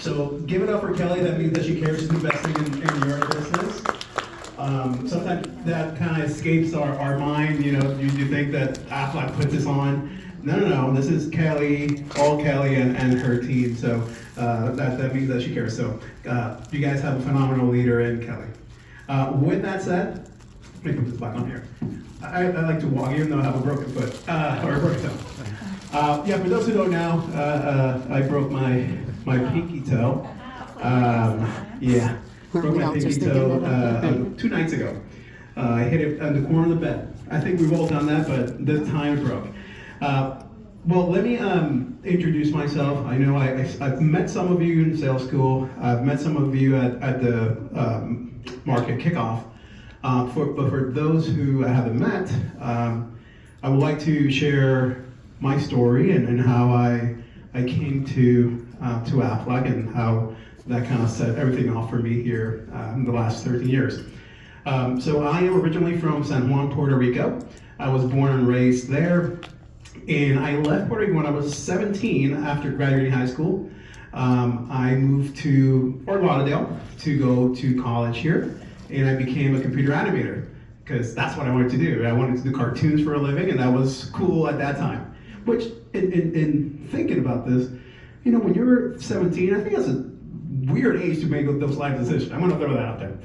So give it up for Kelly. That means that she cares. She's investing in your business. Sometimes that kind of escapes our mind. You know, you think that Aflac put this on. No. This is Kelly, all Kelly and her team. So that means that she cares. So you guys have a phenomenal leader in Kelly. With that said, let me put this back on here. I like to walk even though I have a broken foot or a broken toe. Yeah, for those who don't know, I broke my pinky toe. Yeah, broke my pinky toe 2 nights ago. I hit it on the corner of the bed. I think we've all done that, but this time it broke. Well, let me introduce myself. I know I've met some of you in sales school. I've met some of you at the market kickoff. But for those who I haven't met, I would like to share my story and how I came to Aflac and how that kind of set everything off for me here in the last 13 years. So I am originally from San Juan, Puerto Rico. I was born and raised there, and I left Puerto Rico when I was 17 after graduating high school. I moved to Fort Lauderdale to go to college here, and I became a computer animator because that's what I wanted to do. I wanted to do cartoons for a living, and that was cool at that time. Which, in thinking about this, you know, when you're 17, I think that's a weird age to make those life decisions. I'm gonna throw that out there.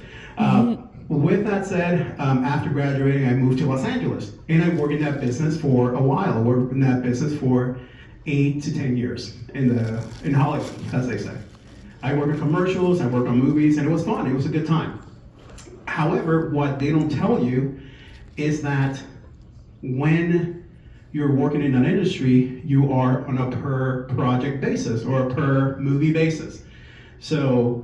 With that said, after graduating, I moved to Los Angeles, and I worked in that business for a while. I worked in that business for 8 to 10 years in Hollywood, as they say. I worked in commercials, I worked on movies, and it was fun. It was a good time. However, what they don't tell you is that when you're working in an industry, you are on a per project basis or a per movie basis. So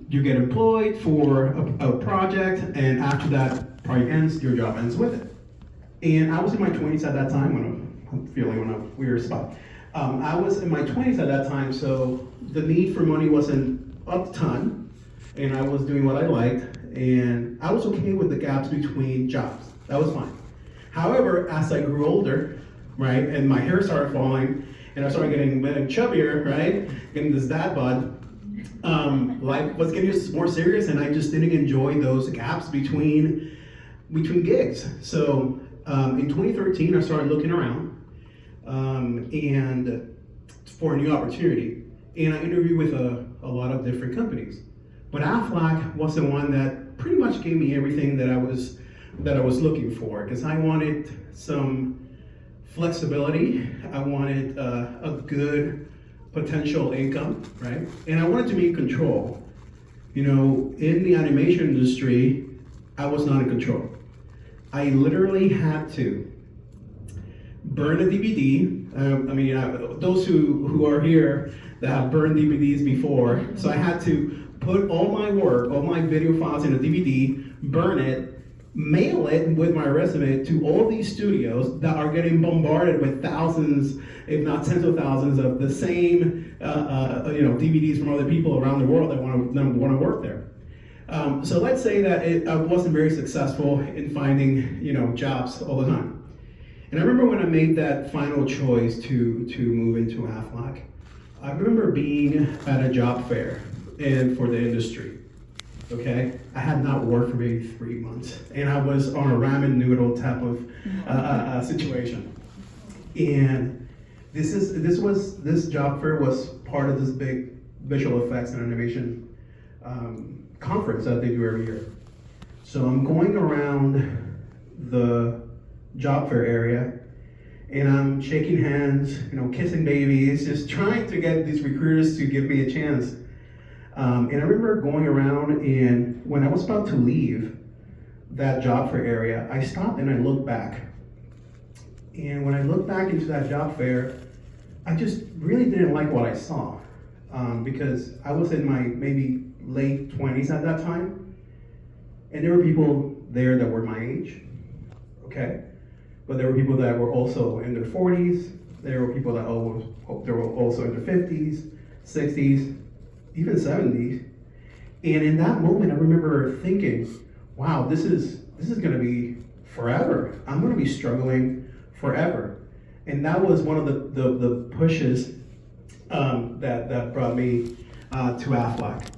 you get employed for a project, and after that project ends, your job ends with it. And I was in my 20s at that time when I'm feeling in a weird spot. I was in my 20s at that time, so the need for money wasn't a ton, and I was doing what I liked, and I was okay with the gaps between jobs. That was fine. However, as I grew older, right, and my hair started falling, and I started getting chubbier, right, getting this dad bod, life was getting more serious, and I just didn't enjoy those gaps between gigs. So in 2013, I started looking around and for a new opportunity, and I interviewed with a lot of different companies. But Aflac was the one that pretty much gave me everything that I was looking for, because I wanted some flexibility, I wanted a good potential income, right? And I wanted to be in control. You know, in the animation industry, I was not in control. I literally had to burn a DVD. Those who are here that have burned DVDs before, so I had to put all my work, all my video files in a DVD, burn it, mail it with my resume to all these studios that are getting bombarded with thousands, if not tens of thousands, of the same DVDs from other people around the world that want to work there. So let's say that I wasn't very successful in finding jobs all the time. And I remember when I made that final choice to move into Aflac, I remember being at a job fair and for the industry. Okay, I had not worked for maybe 3 months, and I was on a ramen noodle type of situation. And this job fair was part of this big visual effects and animation conference that they do every year. So I'm going around the job fair area, and I'm shaking hands, kissing babies, just trying to get these recruiters to give me a chance. And I remember going around, and when I was about to leave that job fair area, I stopped and I looked back. And when I looked back into that job fair, I just really didn't like what I saw, because I was in my maybe late 20s at that time, and there were people there that were my age, okay? But there were people that were also in their 40s, there were people that were also in their 50s, 60s, even 70s. And in that moment, I remember thinking, wow, this is gonna be forever. I'm gonna be struggling forever. And that was one of the pushes that brought me to Aflac.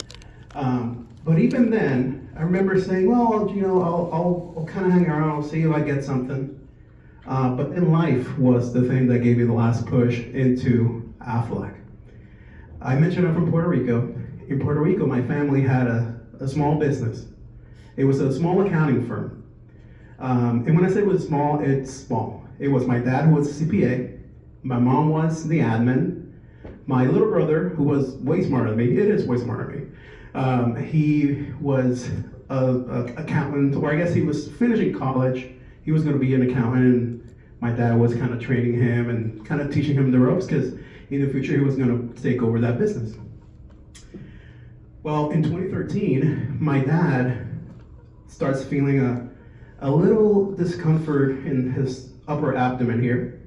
But even then, I remember saying, well, I'll kind of hang around, I'll see if I get something. But in life was the thing that gave me the last push into Aflac. I mentioned I'm from Puerto Rico. In Puerto Rico, my family had a small business. It was a small accounting firm. And when I say it was small, it's small. It was my dad, who was a CPA. My mom was the admin. My little brother, who was way smarter than me, it is way smarter than me. He was an accountant, or I guess he was finishing college. He was going to be an accountant, and my dad was kind of training him and kind of teaching him the ropes, because in the future he was going to take over that business. Well, in 2013, my dad starts feeling a little discomfort in his upper abdomen here.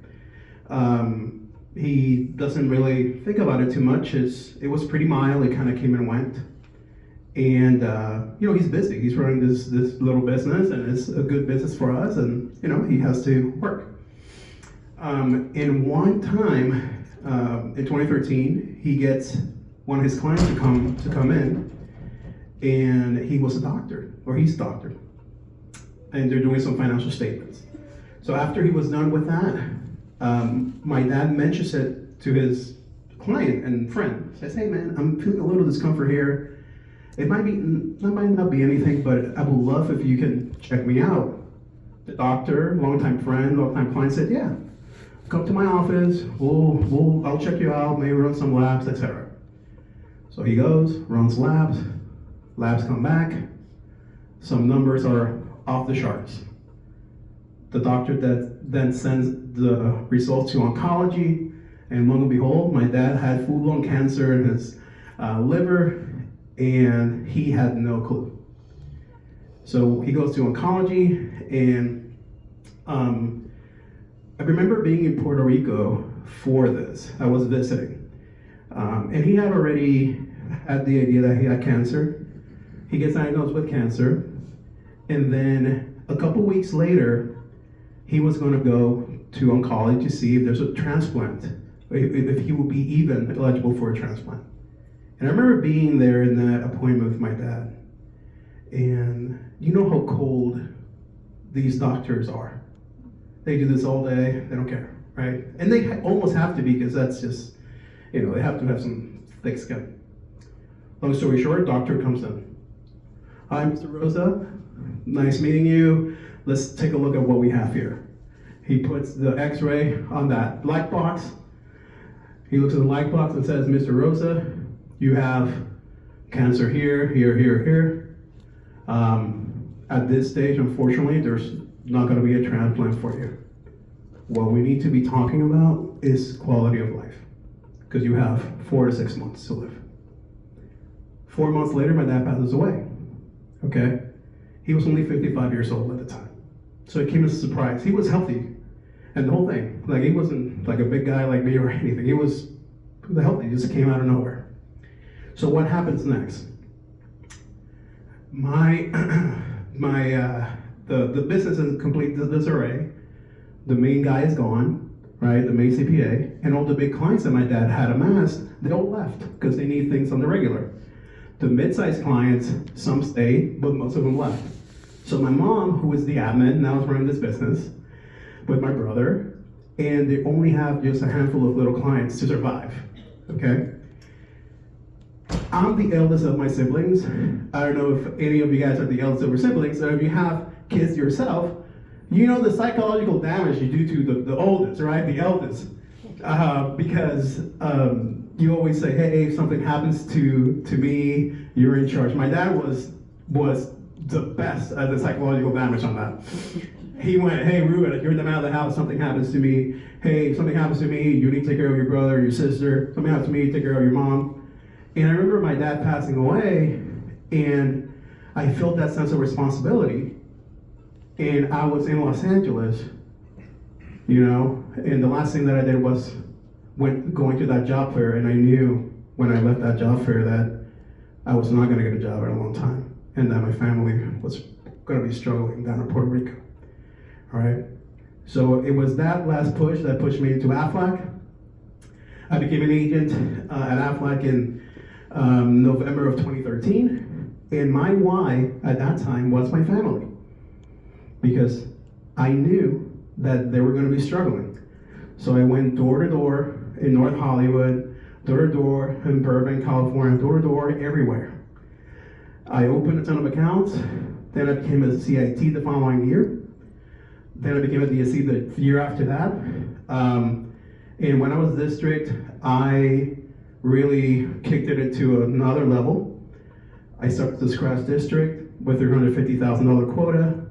He doesn't really think about it too much. It was pretty mild. It kind of came and went. And he's busy. He's running this little business, and it's a good business for us. And he has to work. In one time, in 2013, he gets one of his clients to come in, and he was a doctor, or he's a doctor, and they're doing some financial statements. So after he was done with that, my dad mentions it to his client and friend. Says, "Hey man, I'm feeling a little discomfort here. It might not be anything, but I would love if you can check me out." The doctor, longtime friend, longtime client, said, "Yeah, come to my office. I'll check you out. Maybe run some labs, etc." So he goes, runs labs. Labs come back. Some numbers are off the charts. The doctor then sends the results to oncology, and lo and behold, my dad had full-blown cancer in his liver, and he had no clue. So he goes to oncology, and I remember being in Puerto Rico for this. I was visiting, and he had already had the idea that he had cancer. He gets diagnosed with cancer, and then a couple weeks later, he was going to go to oncology to see if there's a transplant, if he would be even eligible for a transplant. And I remember being there in that appointment with my dad. And you know how cold these doctors are. They do this all day, they don't care, right? And they almost have to be, because that's just, they have to have some thick skin. Long story short, doctor comes in. "Hi, Mr. Rosa, nice meeting you. Let's take a look at what we have here." He puts the x-ray on that light box. He looks at the light box and says, "Mr. Rosa, you have cancer here, here, here, here. At this stage, unfortunately, there's not going to be a transplant for you. What we need to be talking about is quality of life, because you have 4 to 6 months to live." 4 months later, my dad passes away. Okay? He was only 55 years old at the time. So it came as a surprise. He was healthy. And the whole thing, like, he wasn't like a big guy like me or anything. He was healthy. He just came out of nowhere. So what happens next? The business is in complete disarray. The main guy is gone, right? The main CPA. And all the big clients that my dad had amassed, they all left because they need things on the regular. The mid-sized clients, some stayed, but most of them left. So my mom, who is the admin, now is running this business with my brother, and they only have just a handful of little clients to survive, okay? I'm the eldest of my siblings. I don't know if any of you guys are the eldest of your siblings, or if you have kids yourself, you know the psychological damage you do to the oldest, right? The eldest. Because you always say, "Hey, if something happens to me, you're in charge." My dad was the best at the psychological damage on that. He went, "Hey, Ruben, you're the man of the house. Something happens to me. Hey, if something happens to me, you need to take care of your brother, your sister. Something happens to me, take care of your mom." And I remember my dad passing away, and I felt that sense of responsibility. And I was in Los Angeles, and the last thing that I did was going to that job fair, and I knew when I left that job fair that I was not going to get a job in a long time, and that my family was going to be struggling down in Puerto Rico. All right? So it was that last push that pushed me into Aflac. I became an agent at Aflac in November of 2013. And my why at that time was my family, because I knew that they were going to be struggling. So I went door to door in North Hollywood, door to door in Burbank, California, door to door everywhere. I opened a ton of accounts. Then I became a CIT the following year. Then I became a DSC the year after that. And when I was district, I really kicked it into another level. I started the scratch district with $350,000 quota.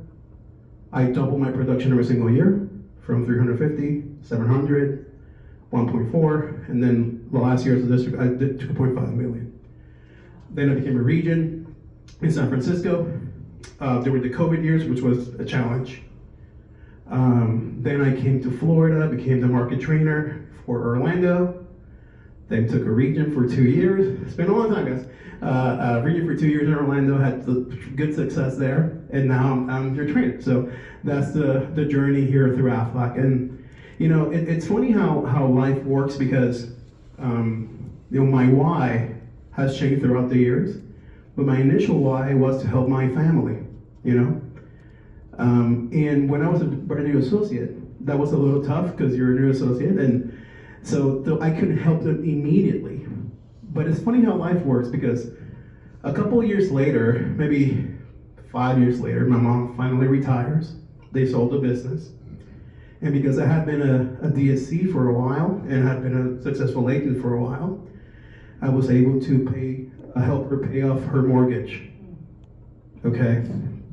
I doubled my production every single year from 350, 700, 1.4, and then the last year as a district, I did 2.5 million. Then I became a region in San Francisco during the COVID years, which was a challenge. Then I came to Florida, became the market trainer for Orlando, then took a region for 2 years. It's been a long time, guys. Region for 2 years in Orlando, had good success there, and now I'm your trainer. So that's the journey here through Aflac. And you know, it's funny how life works, because you know, my why has changed throughout the years, but my initial why was to help my family, you know. And when I was a brand new associate, that was a little tough because you're a new associate, and so I couldn't help them immediately. But it's funny how life works, because a couple of years later, maybe 5 years later, my mom finally retires. They sold the business. And because I had been a DSC for a while and had been a successful agent for a while, I was able to help her pay off her mortgage, okay?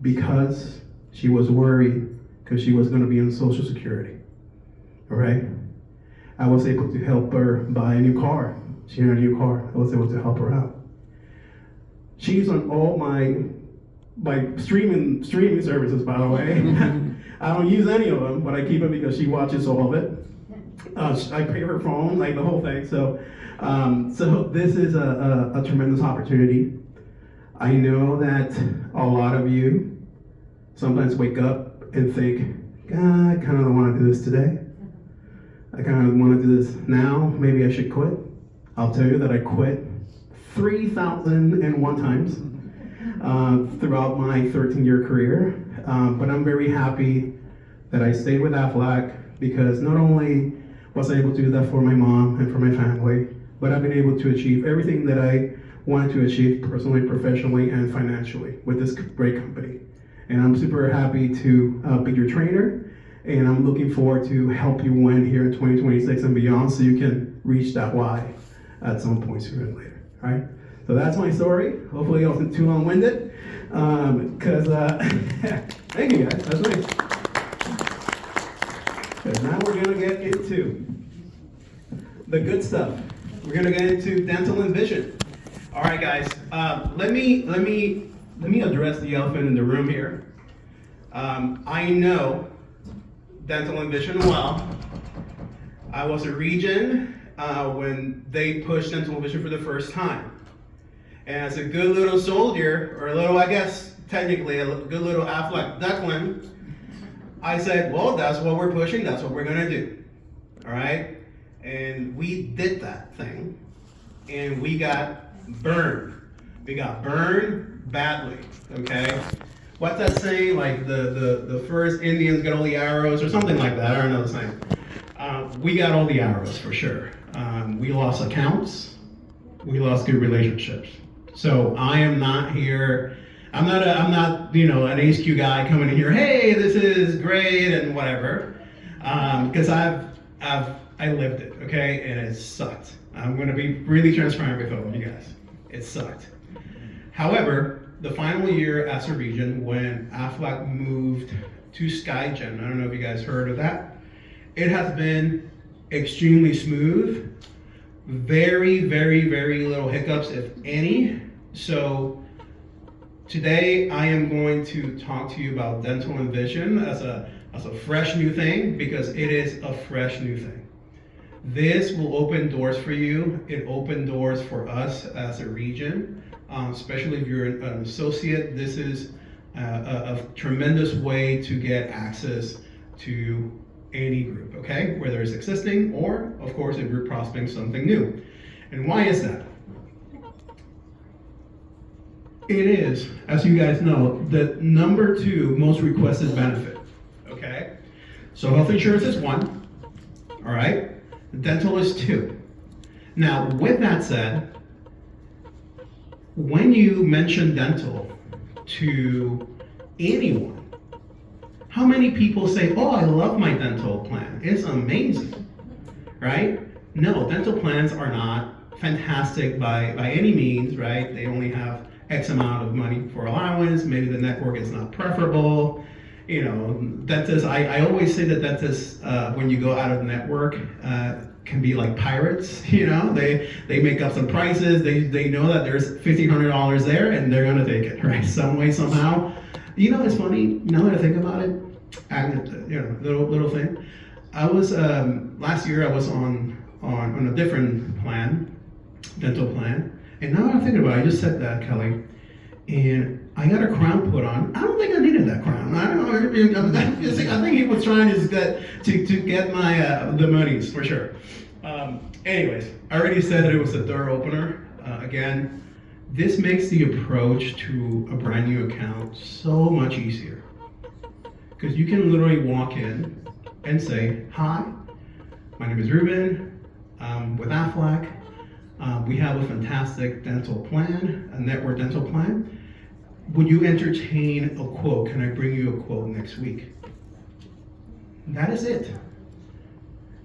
Because she was worried because she was gonna be on Social Security, all right? I was able to help her buy a new car. She had a new car. I was able to help her out. She's on all my streaming services, by the way. I don't use any of them, but I keep them because she watches all of it. I pay her phone, like the whole thing. So this is a tremendous opportunity. I know that a lot of you sometimes wake up and think, God, I kind of don't want to do this today. I kind of want to do this now. Maybe I should quit. I'll tell you that I quit 3,001 times throughout my 13-year career. But I'm very happy that I stayed with Aflac, because not only was I able to do that for my mom and for my family, but I've been able to achieve everything that I wanted to achieve personally, professionally, and financially with this great company. And I'm super happy to be your trainer, and I'm looking forward to help you win here in 2026 and beyond, so you can reach that why at some point sooner than later, all right? So that's my story. Hopefully I wasn't too long-winded, because thank you guys, that's nice. Because now we're gonna get into the good stuff. We're gonna get into dental and vision. All right, guys, let me address the elephant in the room here. I know dental and vision well. I was a region when they pushed dental and vision for the first time. And as a good little soldier, or a little, I guess, technically, a good little Aflac duckling, I said, well, that's what we're pushing, that's what we're gonna do, all right? And we did that thing, and we got burned. We got burned badly, okay? What's that saying, like the first Indians got all the arrows, or something like that, I don't know the saying. We got all the arrows, for sure. We lost accounts, we lost good relationships. So I am not here, I'm not you know, an HQ guy coming in here, hey, this is great and whatever, because I lived it, okay, and it sucked. I'm gonna be really transparent with all of you guys. It sucked. However, the final year as a region, when Aflac moved to SkyGen, I don't know if you guys heard of that, it has been extremely smooth. Very, very, very little hiccups, if any. So today I am going to talk to you about dental and vision as a fresh new thing, because it is a fresh new thing. This will open doors for you. It opened doors for us as a region, especially if you're an associate. This is a tremendous way to get access to any group, okay? Whether it's existing or, of course, if you're prospecting something new. And why is that? It is, as you guys know, the number 2 most requested benefit. Okay? So health insurance is 1. All right? Dental is 2. Now, with that said, when you mention dental to anyone, how many people say, oh, I love my dental plan, it's amazing, right? No, dental plans are not fantastic by any means, right? They only have X amount of money for allowance, maybe the network is not preferable. You know, dentists, I always say that dentists, when you go out of the network, can be like pirates, you know? They make up some prices, they know that there's $1,500 there and they're gonna take it, right? Some way, somehow. You know, it's funny, now that I think about it, you know, little thing. I was, last year I was on a different plan, dental plan, and now I'm thinking about it, I just said that, Kelly, and I got a crown put on. I don't think I needed that crown. I don't know, I think he was trying to get my, the monies, for sure. Anyways, I already said that it was a door opener. Again, this makes the approach to a brand new account so much easier. Because you can literally walk in and say, hi, my name is Ruben, with Aflac. We have a fantastic dental plan, a network dental plan. Would you entertain a quote? Can I bring you a quote next week? That is it.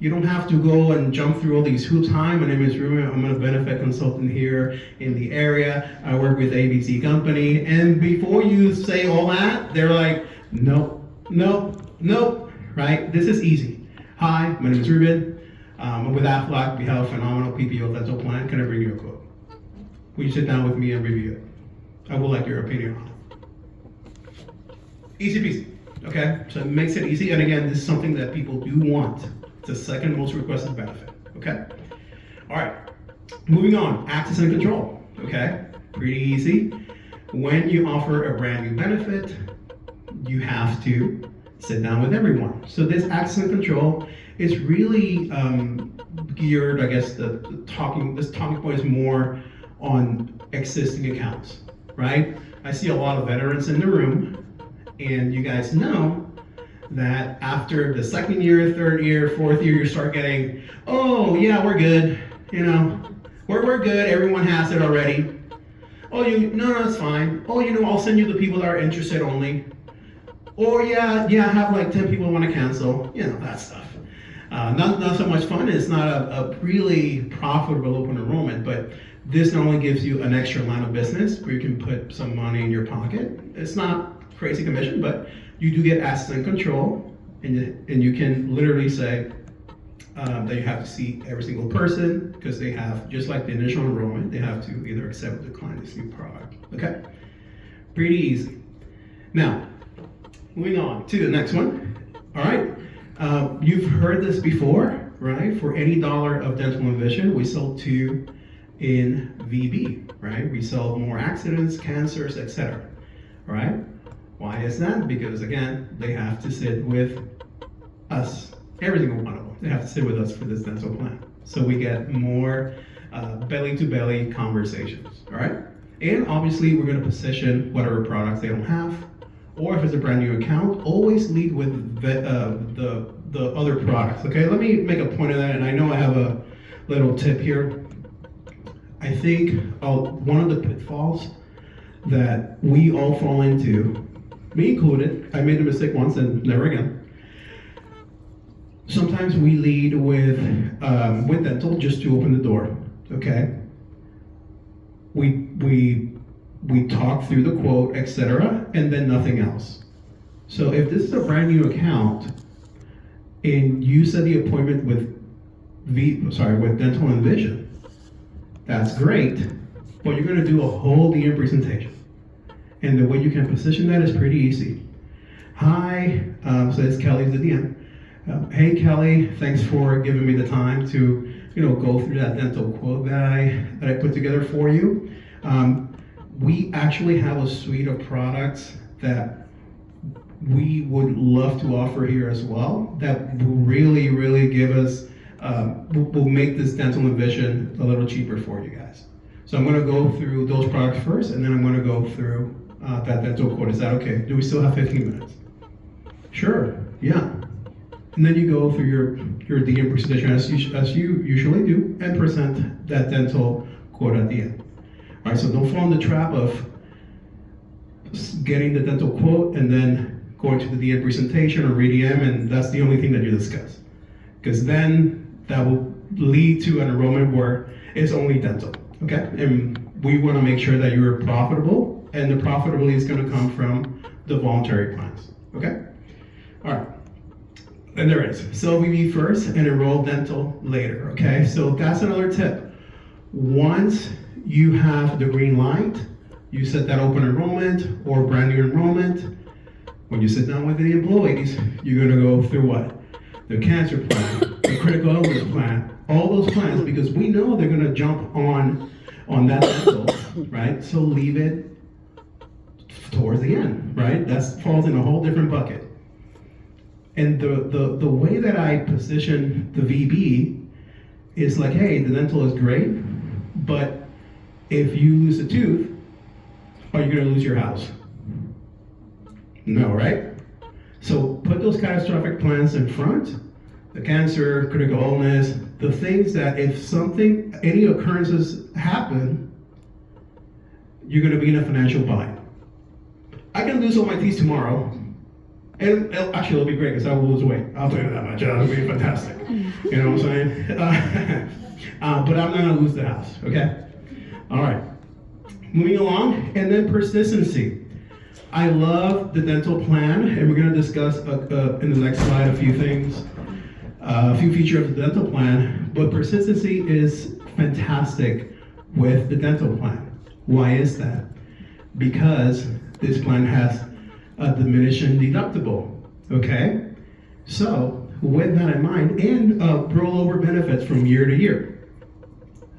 You don't have to go and jump through all these hoops. Hi, my name is Ruben. I'm a benefit consultant here in the area. I work with ABC company. And before you say all that, they're like, nope, nope, nope, right? This is easy. Hi, my name is Ruben. I'm with Aflac. We have a phenomenal PPO dental plan. Can I bring you a quote? Will you sit down with me and review it? I would like your opinion on it. Easy peasy, okay? So it makes it easy. And again, this is something that people do want. It's the second most requested benefit, okay? All right, moving on, access and control, okay? Pretty easy. When you offer a brand new benefit, you have to sit down with everyone. So this access and control is really geared, I guess, this talking point is more on existing accounts, right? I see a lot of veterans in the room, and you guys know that after the 2nd year, 3rd year, 4th year, you start getting, oh yeah, we're good, you know, we're good, everyone has it already. Oh, no, it's fine. Oh, you know, I'll send you the people that are interested only. Or yeah, I have like 10 people who want to cancel, you know, that stuff. Not so much fun. It's not a really profitable open enrollment, but this not only gives you an extra line of business where you can put some money in your pocket. It's not crazy commission, but you do get access and control, and you can literally say that you have to see every single person because they have, just like the initial enrollment, they have to either accept or decline this new product. Okay, pretty easy. Now, moving on to the next one. All right. You've heard this before, right? For any $1 of dental and vision, we sell 2 in VB, right? We sell more accidents, cancers, etc. All right? Why is that? Because again, they have to sit with us, every single one of them. They have to sit with us for this dental plan. So we get more belly-to-belly conversations, all right? And obviously, we're gonna position whatever products they don't have, or if it's a brand new account, always lead with the other products, okay? Let me make a point of that, and I know I have a little tip here. I think one of the pitfalls that we all fall into, me included, I made the mistake once and never again. Sometimes we lead with dental just to open the door, okay? We talk through the quote, etc., and then nothing else. So if this is a brand new account and you set the appointment with dental and vision, that's great, but you're gonna do a whole DM presentation. And the way you can position that is pretty easy. Hi, so it's Kelly's the DM. Hey Kelly, thanks for giving me the time to go through that dental quote that I put together for you. We actually have a suite of products that we would love to offer here as well that will really give us, will make this dental and vision a little cheaper for you guys. So I'm gonna go through those products first, and then I'm gonna go through that dental quote. Is that okay? Do we still have 15 minutes? Sure, yeah. And then you go through your DM presentation as you usually do, and present that dental quote at the end. All right, so don't fall in the trap of getting the dental quote and then going to the DM presentation or EDM, and that's the only thing that you discuss. Because then that will lead to an enrollment where it's only dental, okay? And we want to make sure that you're profitable, and the profitability is going to come from the voluntary plans, okay? All right. And there is. Sell VB first and enroll dental later, okay? So that's another tip. Once you have the green light, you set that open enrollment or brand new enrollment. When you sit down with the employees, you're gonna go through what? The cancer plan, the critical illness plan, all those plans, because we know they're gonna jump on that dental, right? So leave it towards the end, right? That falls in a whole different bucket. And the way that I position the VB is like, hey, the dental is great, but if you lose a tooth, are you gonna lose your house? No, right? So put those catastrophic plans in front, the cancer, critical illness, the things that if any occurrences happen, you're gonna be in a financial bind. I can lose all my teeth tomorrow, and actually it'll be great because I will lose weight. I'll tell you that much, it'll be fantastic. You know what I'm saying? But I'm not gonna lose the house, okay? All right, moving along, and then persistency. I love the dental plan, and we're gonna discuss in the next slide a few things, a few features of the dental plan, but persistency is fantastic with the dental plan. Why is that? Because this plan has a diminishing deductible, okay? So, with that in mind, and rollover benefits from year to year.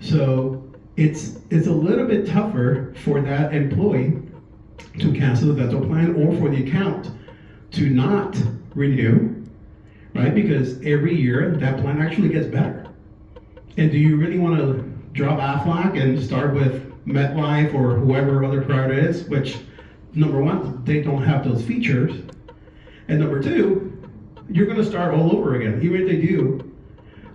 So, it's a little bit tougher for that employee to cancel the dental plan or for the account to not renew, right? Because every year that plan actually gets better. And do you really want to drop Aflac and start with MetLife or whoever other provider is, which number one, they don't have those features. And number two, you're going to start all over again. Even if they do,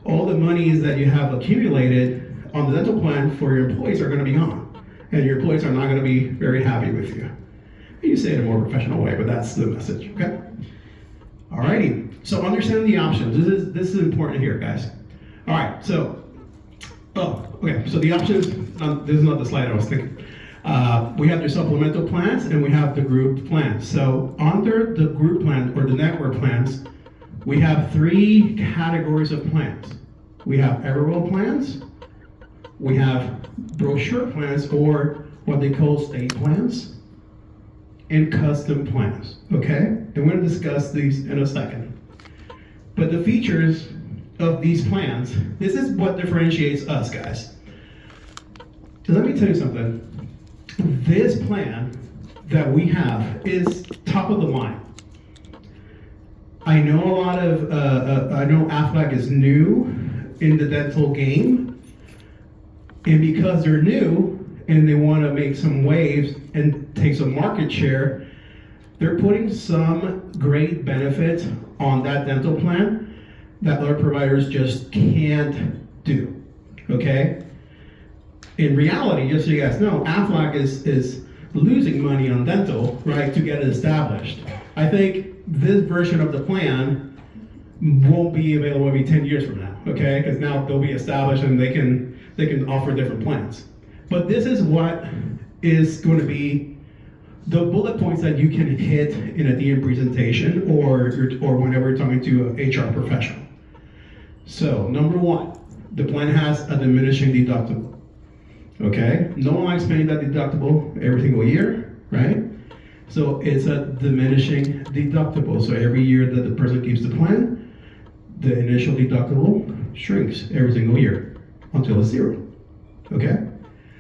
all the monies that you have accumulated on the dental plan for your employees are going to be gone. And your employees are not going to be very happy with you. You say it in a more professional way, but that's the message, okay? Alrighty, so understanding the options. This is important here, guys. All right, so, okay, so the options, this is not the slide I was thinking. We have the supplemental plans and we have the group plans. So under the group plan or the network plans, we have three categories of plans. We have Everwell plans, we have brochure plans or what they call state plans, and custom plans, okay? And we're gonna discuss these in a second. But the features of these plans, this is what differentiates us, guys. So let me tell you something. This plan that we have is top of the line. I know a lot of, I know Aflac is new in the dental game, and because they're new and they want to make some waves and take some market share, they're putting some great benefits on that dental plan that other providers just can't do, okay? In reality, just so you guys know, Aflac is losing money on dental, right, to get it established. I think this version of the plan won't be available maybe 10 years from now, okay? Because now they'll be established and they can offer different plans. But this is what is going to be the bullet points that you can hit in a DM presentation or whenever you're talking to an HR professional. So, number one, the plan has a diminishing deductible. Okay? No one likes paying that deductible every single year, right? So it's a diminishing deductible. So every year that the person keeps the plan, the initial deductible shrinks every single year until it's zero. Okay?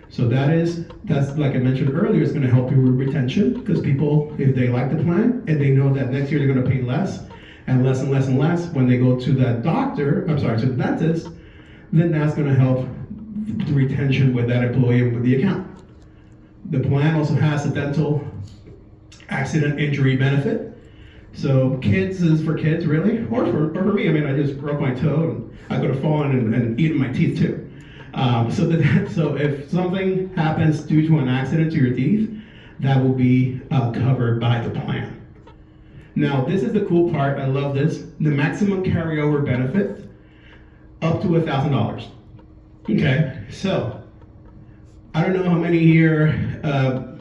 So that's like I mentioned earlier, it's going to help you with retention because people, if they like the plan and they know that next year they're going to pay less and less when they go to that doctor, to the dentist, then that's going to help the retention with that employee and with the account. The plan also has a dental accident injury benefit. So kids is for kids, really, or for me. I mean, I just broke my toe and I could have fallen and eaten my teeth too. So if something happens due to an accident to your teeth, that will be covered by the plan. Now, this is the cool part. I love this. The maximum carryover benefit up to $1,000. Okay, so I don't know how many here.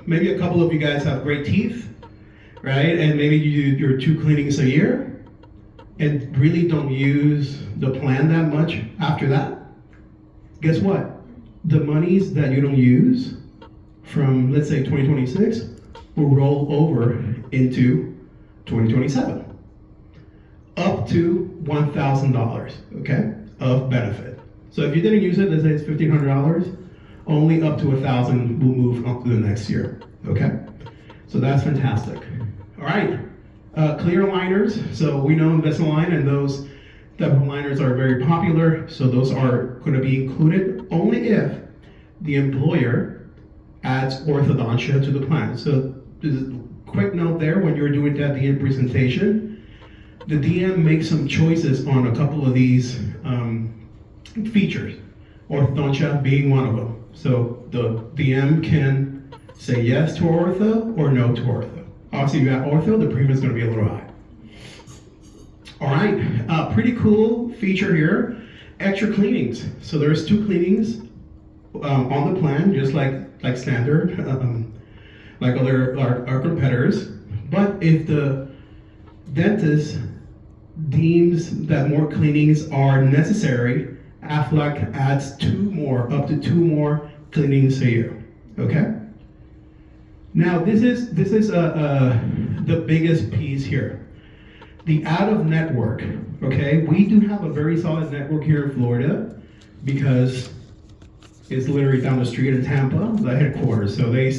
Maybe a couple of you guys have great teeth, right? And maybe you do your 2 cleanings a year, and really don't use the plan that much after that. Guess what? The monies that you don't use from, let's say, 2026 will roll over into 2027. Up to $1,000, okay, of benefit. So if you didn't use it, let's say it's $1,500, only up to $1,000 will move up to the next year, okay? So that's fantastic. All right, clear aligners. So we know Invisalign and those type of aligners are very popular, so those are going to be included only if the employer adds orthodontia to the plan. So just a quick note there, when you're doing that DM presentation, the DM makes some choices on a couple of these features, orthodontia being one of them. So the DM can say yes to ortho or no to ortho. Obviously, if you have ortho, the premium is going to be a little high. All right, pretty cool feature here, extra cleanings. So there's 2 cleanings on the plan, just like standard, like other our competitors. But if the dentist deems that more cleanings are necessary, Aflac adds up to 2 more cleanings a year. Okay. Now this is the biggest piece here. The out-of-network, okay? We do have a very solid network here in Florida because it's literally down the street in Tampa, the headquarters. So they,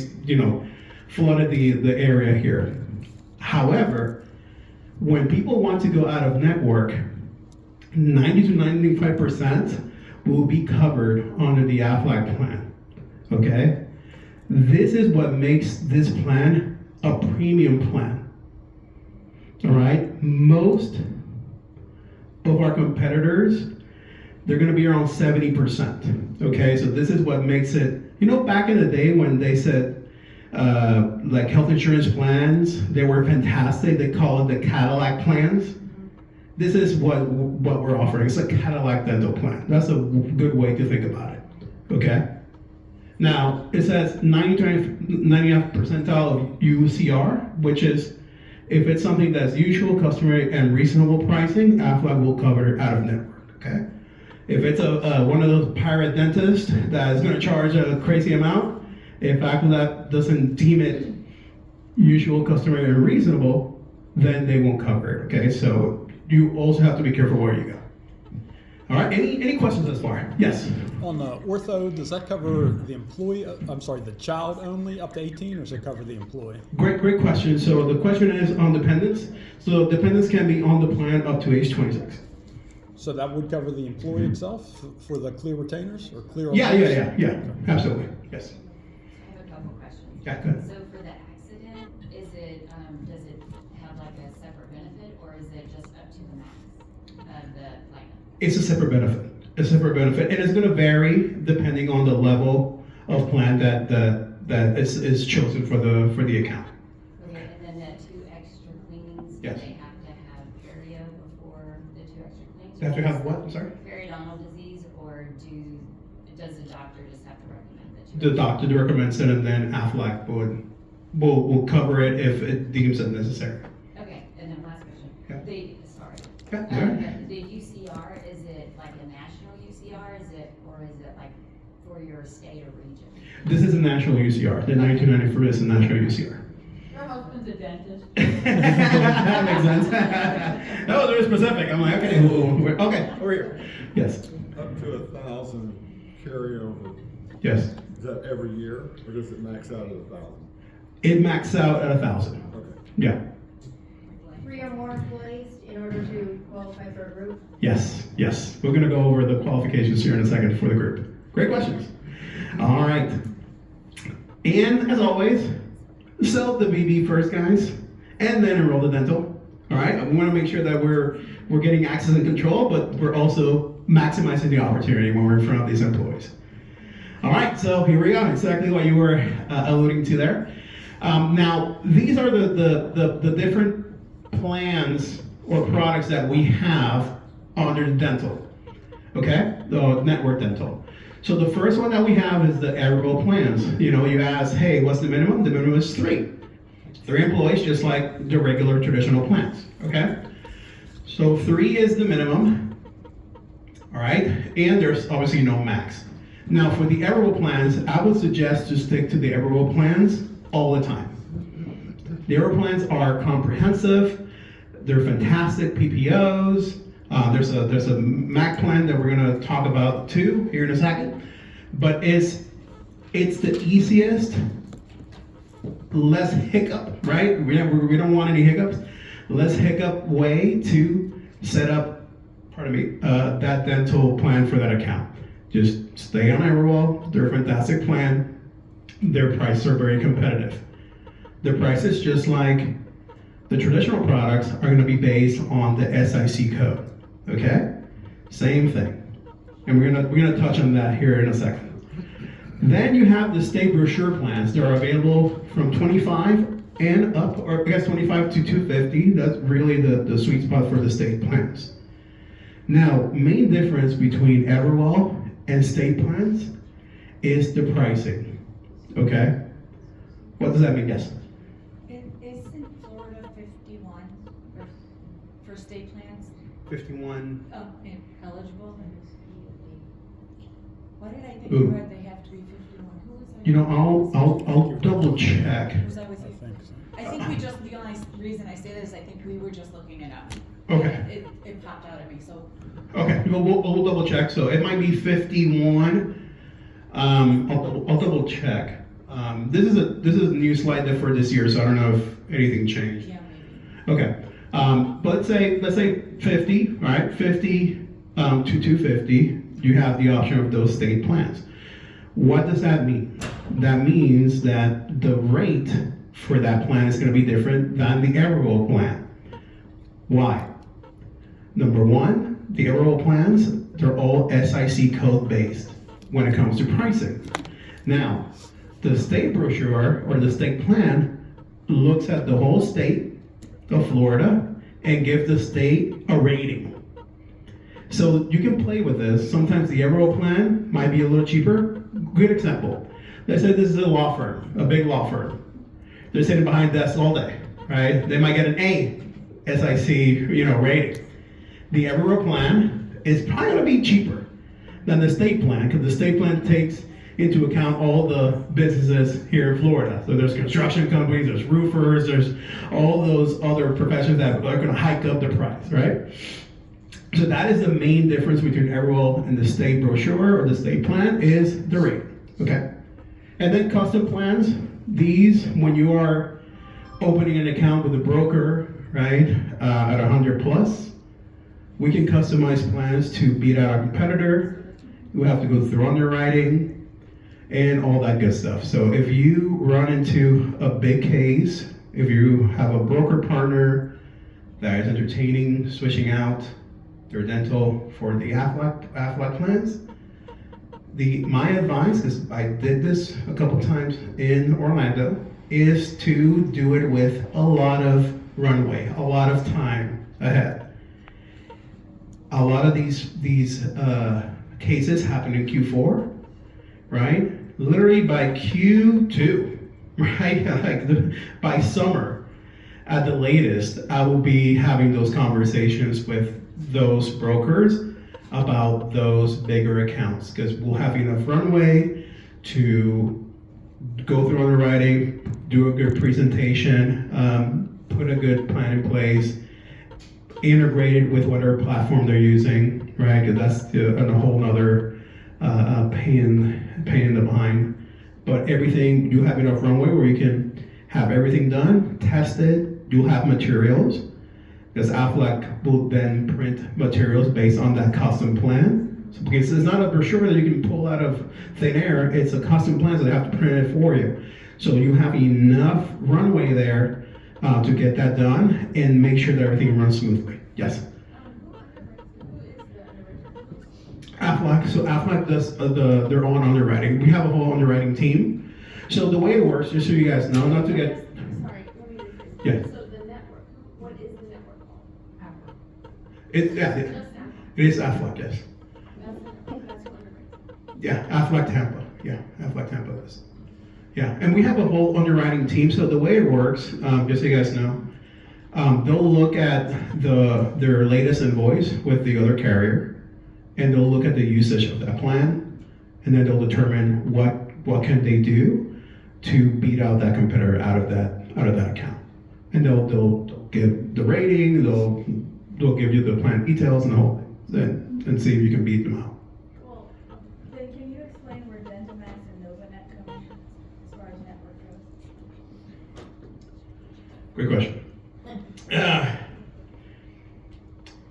flooded the area here. However, when people want to go out-of-network, 90 to 95% will be covered under the Aflac plan, okay? This is what makes this plan a premium plan. All right, most of our competitors, they're going to be around 70%. Okay, so this is what makes it, back in the day when they said like health insurance plans, they were fantastic. They call it the Cadillac plans. This is what we're offering. It's a Cadillac dental plan. That's a good way to think about it. Okay. Now it says 90th percentile of UCR, which is if it's something that's usual, customary, and reasonable pricing, Aflac will cover it out of network, okay? If it's one of those pirate dentists that is gonna charge a crazy amount, if Aflac doesn't deem it usual, customary, and reasonable, then they won't cover it, okay? So you also have to be careful where you go. All right, any questions thus far? Yes? On the ortho, does that cover the the child only up to 18, or does it cover the employee? Great question. So the question is on dependents. So dependents can be on the plan up to age 26. So that would cover the employee itself for the clear retainers or clear? Yeah, absolutely, yes. I have a couple questions. Yeah, go ahead. So for the accident, is it, does it have like a separate benefit, or is it just up to the max of the plan? It's a separate benefit. And it's going to vary depending on the level of plan that is chosen for the account. Okay, and then the 2 extra cleanings, Yes. do they have to have perio before the 2 extra cleanings? They have to have what? I'm sorry? Periodontal disease, or does the doctor just have to recommend that? The doctor recommends it, and then Aflac will cover it if it deems it necessary. Okay, and then last question. Yeah. The UCR, is it like a national UCR, or is it like for your state or region? This is a national UCR. The 1994 is a national UCR. Your husband's a dentist. That makes sense. That was very specific. I'm like, okay, over here. Yes. Up to 1,000 carryover. Yes. Is that every year, or does it max out at 1,000? It maxes out at 1,000. Okay. Yeah. 3 or more employees in order to qualify for a group? Yes. We're going to go over the qualifications here in a second for the group. Great questions. All right. And as always, sell the VB first, guys, and then enroll the dental. All right. We want to make sure that we're getting access and control, but we're also maximizing the opportunity when we're in front of these employees. All right. So here we go. Exactly what you were alluding to there. Now, these are the different plans or products that we have under the dental. Okay, the network dental. So the first one that we have is the Everable plans. You know, you ask, hey, what's the minimum? The minimum is 3. 3 employees, just like the regular traditional plans, okay? So 3 is the minimum, all right? And there's obviously no max. Now for the Everable plans, I would suggest to stick to the Everable plans all the time. The Everable plans are comprehensive, they're fantastic PPOs. There's a MAC plan that we're going to talk about too here in a second, but it's the easiest, less hiccup, right? We don't want any hiccups. Less hiccup way to set up, that dental plan for that account. Just stay on Everwell. They're a fantastic plan. Their prices are very competitive. Their prices, just like the traditional products, are going to be based on the SIC code. Okay, same thing, and we're gonna touch on that here in a second. Then you have the state brochure plans. They're available from 25 and up, or I guess 25 to 250. That's really the sweet spot for the state plans. Now, main difference between Everwell and state plans is the pricing. Okay, what does that mean? Yes. Isn't Florida 51 for state plans? 51. Eligible? Why did I think Ooh. you read they have to be 51? Who was that? You know, I'll double check. Was I with you? I think so. I think we just, the only reason I say this, I think we were just looking it up. Okay. It popped out at me, so. Okay, we'll double check. So it might be 51. I'll double check. This is a new slide that for this year, so I don't know if anything changed. Yeah, maybe. Okay, but let's say 50. All right, 50 to 250. You have the option of those state plans. What does that mean? That means that the rate for that plan is going to be different than the Everable plan. Why? Number one, the Everable plans, they're all SIC code based when it comes to pricing. Now, the state brochure or the state plan looks at the whole state of Florida and gives the state a rating. So you can play with this. Sometimes the Everable plan might be a little cheaper. Good example. Let's say this is a law firm, a big law firm. They're sitting behind desks all day, right? They might get an A SIC, rating. The Everable plan is probably going to be cheaper than the state plan because the state plan takes into account all the businesses here in Florida. So there's construction companies, there's roofers, there's all those other professions that are going to hike up the price, right? So that is the main difference between Everwell and the state brochure or the state plan is the rate, okay? And then custom plans, these, when you are opening an account with a broker, right, at 100 plus, we can customize plans to beat out our competitor. We have to go through underwriting and all that good stuff. So if you run into a big case, if you have a broker partner that is entertaining switching out their dental for the Aflac plans, my advice, because I did this a couple times in Orlando, is to do it with a lot of runway, a lot of time ahead. A lot of these cases happen in Q4, right? Literally by Q2, right? By summer, at the latest, I will be having those conversations with those brokers about those bigger accounts because we'll have enough runway to go through underwriting, do a good presentation, put a good plan in place, integrated with whatever platform they're using, right? Because that's a whole nother pain in the behind. But everything, you have enough runway where you can have everything done, tested, you'll have materials, because Aflac will then print materials based on that custom plan, So, because it's not a brochure that you can pull out of thin air, it's a custom plan, so they have to print it for you. So you have enough runway there to get that done and make sure that everything runs smoothly. Yes? Aflac, so Aflac does their own underwriting. We have a whole underwriting team. So the way it works, just so you guys know, not to get, Sorry, let me rephrase. Yeah. So the network, what is the network called? yeah, it is Aflac, yes. That's who underwrites. Yeah, Aflac Tampa. Yeah, Aflac Tampa is. Yeah, and we have a whole underwriting team. So the way it works, just so you guys know, they'll look at their latest invoice with the other carrier, and they'll look at the usage of that plan, and then they'll determine what can they do to beat out that competitor out of that account. And they'll give the rating, they'll give you the plan details and the whole thing, and see if you can beat them out. Well, then can you explain where Dentamax and Novanet come in as far as network goes? Great question.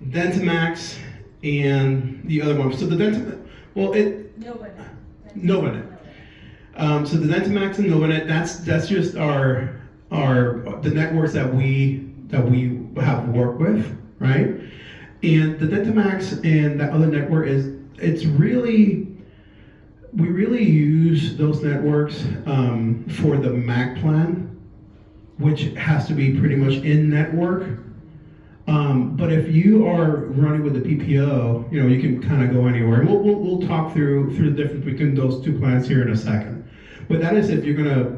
Dentamax and the other one. So the Dentamax, well, Novanet. So the Dentamax and Novanet, that's just the networks that we have worked with, right? And the Dentamax and that other network we really use those networks for the MAC plan, which has to be pretty much in network. But if you are running with the PPO, you can kind of go anywhere. We'll talk through the difference between those two plans here in a second. But that is if you're gonna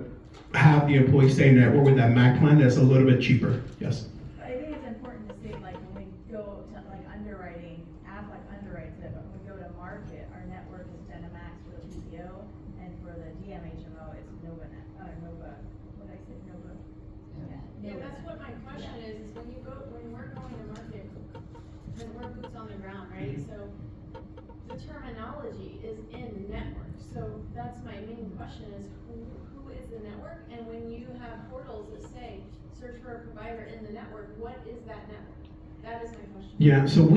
have the employee stay in network with that MAC plan that's a little bit cheaper. Yes. I think it's important to state, like, when we go to, like, underwriting, Aflac underwrites it, but when we go to market, our network is Dentamax for the PPO, and for the DMHMO, it's Novanet, Nova, what did I say, Nova? Yeah, that's what my question is when we're going to market, when we're boots on the ground, right? So the terminology is in network. So that's my main question is who is the network? And when you have portals that say, search for a provider in the network, what is that network? That is my question. Yeah. So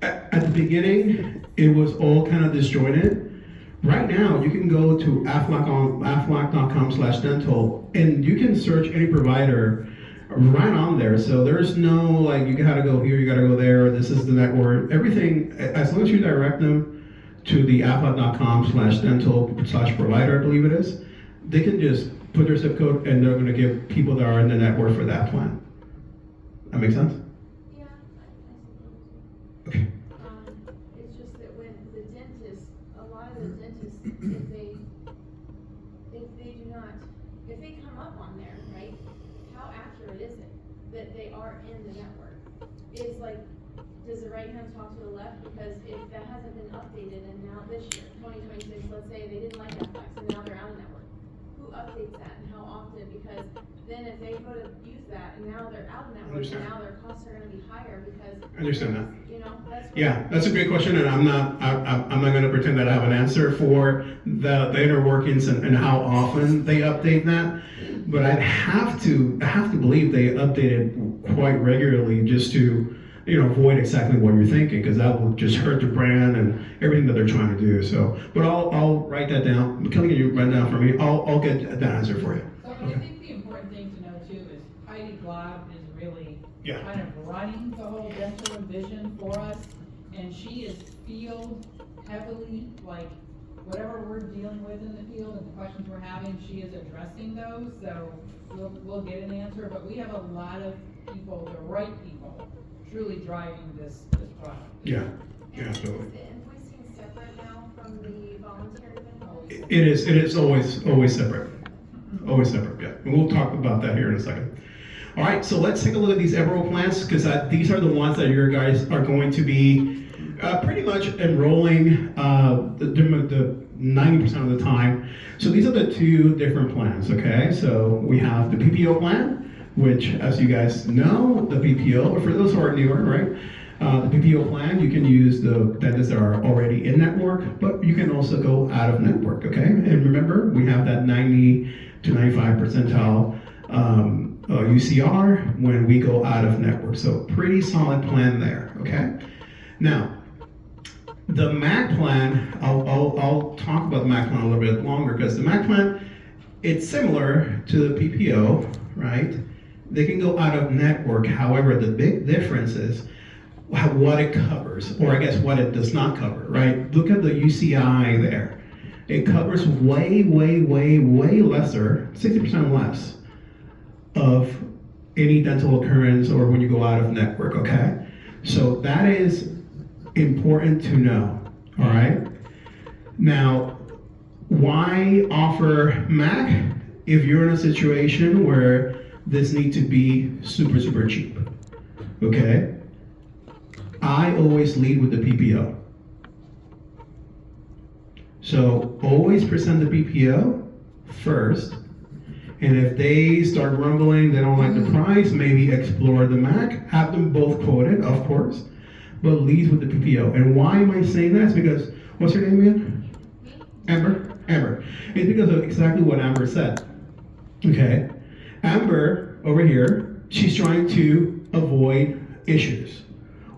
at the beginning, it was all kind of disjointed. Right now, you can go to aflac.com/dental, and you can search any provider right on there. So there's no, like, you gotta go here, you gotta go there, this is the network. Everything, as long as you direct them to the aflac.com/dental/provider, I believe it is, they can just put their zip code, and they're gonna give people that are in the network for that plan. That make sense? Yeah, I suppose. Okay. It's just that when the dentist, a lot of the dentists, if they come up on there, right, how accurate is it that they are in the network? Is like, does the right hand talk to the left? Because if that hasn't been updated and now this year, 2026, let's say they didn't like Aflac, so now they're out of network. Who updates that and how often? Because then if they go to use that and now they're out of network and now their costs are gonna be higher because. I understand that. That's. Yeah, that's a great question, and I'm not going to pretend that I have an answer for the inner workings and how often they update that. But I have to believe they update it quite regularly, just to avoid exactly what you're thinking, because that will just hurt the brand and everything that they're trying to do. So, but I'll write that down. Can you write that down for me? I'll get that answer for you. So I think the important thing to know too is Heidi Glob is really Yeah. kind of running the whole dental and vision for us, and she is field heavily, like whatever we're dealing with in the field and the questions we're having, she is addressing those. So we'll get an answer, but we have a lot of people, the right people, truly driving this product. Yeah, And absolutely. is the invoicing separate now from the voluntary invoice? It is always separate. Always separate, yeah. And we'll talk about that here in a second. All right, so let's take a look at these Emerald plans, because these are the ones that your guys are going to be pretty much enrolling the 90% of the time. So these are the two different plans, okay? So we have the PPO plan, which, as you guys know, the PPO, or for those who are newer, right? The PPO plan, you can use the dentists that are already in network, but you can also go out of network, okay? And remember, we have that 90 to 95 percentile UCR when we go out of network. So pretty solid plan there, okay? Now, The MAC plan, I'll talk about the MAC plan a little bit longer, because the MAC plan, it's similar to the PPO, right? They can go out of network. However, the big difference is what it covers, or I guess what it does not cover, right? Look at the UCI there. It covers way lesser, 60% less of any dental occurrence or when you go out of network, okay? So that is important to know, all right? Now, why offer MAC if you're in a situation where this needs to be super cheap, okay? I always lead with the PPO. So always present the PPO first, and if they start grumbling, they don't like the price, maybe explore the MAC, have them both quoted, of course, but lead with the PPO. And why am I saying that? It's because, what's her name again? Amber? Amber. It's because of exactly what Amber said, okay? Amber, over here, she's trying to avoid issues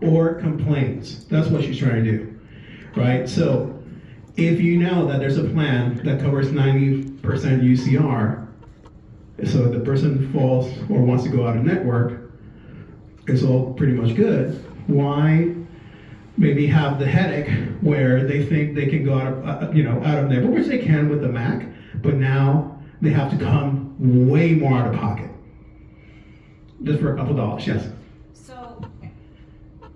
or complaints. That's what she's trying to do, right? So, if you know that there's a plan that covers 90% UCR, so if the person falls or wants to go out of network, it's all pretty much good. Why maybe have the headache where they think they can go out of, out of network, which they can with the MAC, but now they have to come way more out of pocket, just for a couple dollars. Yes. So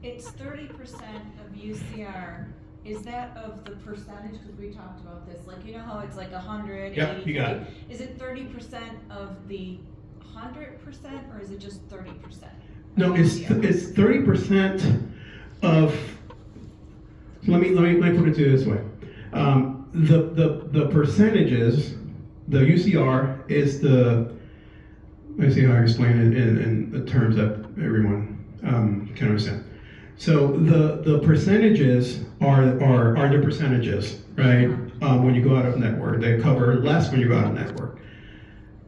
it's 30% of UCR. Is that of the percentage? Because we talked about this. Like, you know how it's like 100, Yep, 80, you got 50? Is it 30% of the 100%, or is it just 30%? No, it's 30% of. Let me put it to you this way. The percentages, the UCR is the. Let me see how I explain it in the terms that everyone can understand. So the percentages are the percentages, right? When you go out of network, they cover less when you go out of network.